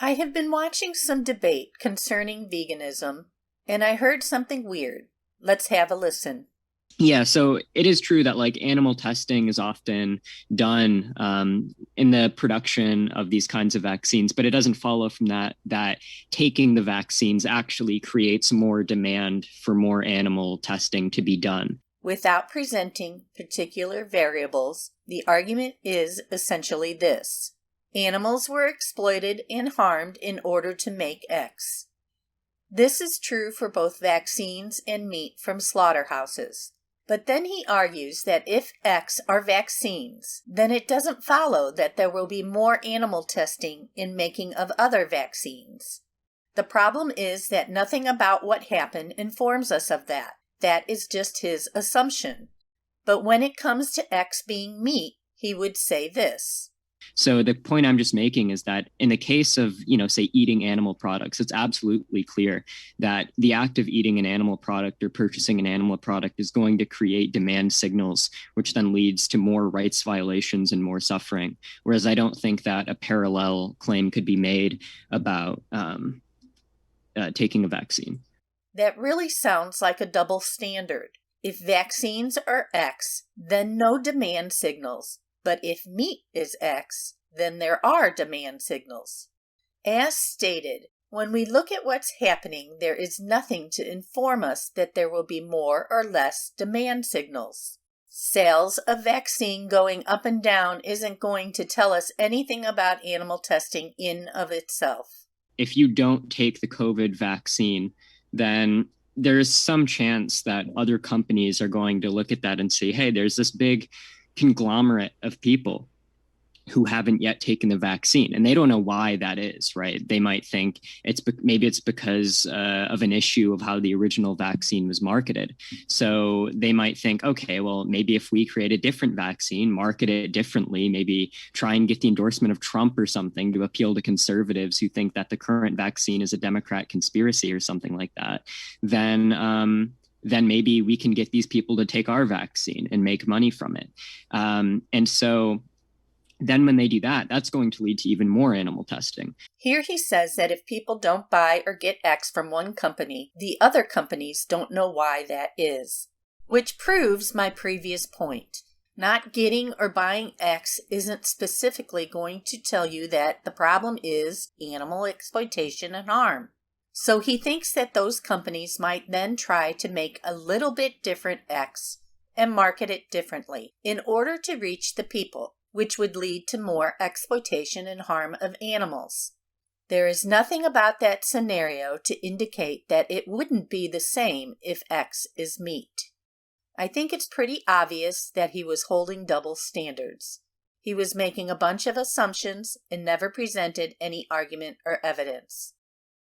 I have been watching some debate concerning veganism, and I heard something weird. Let's have a listen. Yeah, so it is true that like animal testing is often done in the production of these kinds of vaccines, but it doesn't follow from that taking the vaccines actually creates more demand for more animal testing to be done. Without presenting particular variables, the argument is essentially this. Animals were exploited and harmed in order to make X. This is true for both vaccines and meat from slaughterhouses. But then he argues that if X are vaccines, then it doesn't follow that there will be more animal testing in making of other vaccines. The problem is that nothing about what happened informs us of that. That is just his assumption. But when it comes to X being meat, he would say this. So the point I'm just making is that in the case of, say eating animal products, it's absolutely clear that the act of eating an animal product or purchasing an animal product is going to create demand signals, which then leads to more rights violations and more suffering. Whereas I don't think that a parallel claim could be made about taking a vaccine. That really sounds like a double standard. If vaccines are X, then no demand signals. But if meat is X, then there are demand signals. As stated, when we look at what's happening, there is nothing to inform us that there will be more or less demand signals. Sales of vaccine going up and down isn't going to tell us anything about animal testing in of itself. If you don't take the COVID vaccine, then there is some chance that other companies are going to look at that and say, hey, there's this big conglomerate of people who haven't yet taken the vaccine, and they don't know why that is, right? They might think maybe it's because of an issue of how the original vaccine was marketed. So they might think, okay, well, maybe if we create a different vaccine, market it differently, maybe try and get the endorsement of Trump or something to appeal to conservatives who think that the current vaccine is a Democrat conspiracy or something like that, then maybe we can get these people to take our vaccine and make money from it. And so then when they do that, that's going to lead to even more animal testing. Here he says that if people don't buy or get X from one company, the other companies don't know why that is. Which proves my previous point. Not getting or buying X isn't specifically going to tell you that the problem is animal exploitation and harm. So he thinks that those companies might then try to make a little bit different X and market it differently in order to reach the people, which would lead to more exploitation and harm of animals. There is nothing about that scenario to indicate that it wouldn't be the same if X is meat. I think it's pretty obvious that he was holding double standards. He was making a bunch of assumptions and never presented any argument or evidence.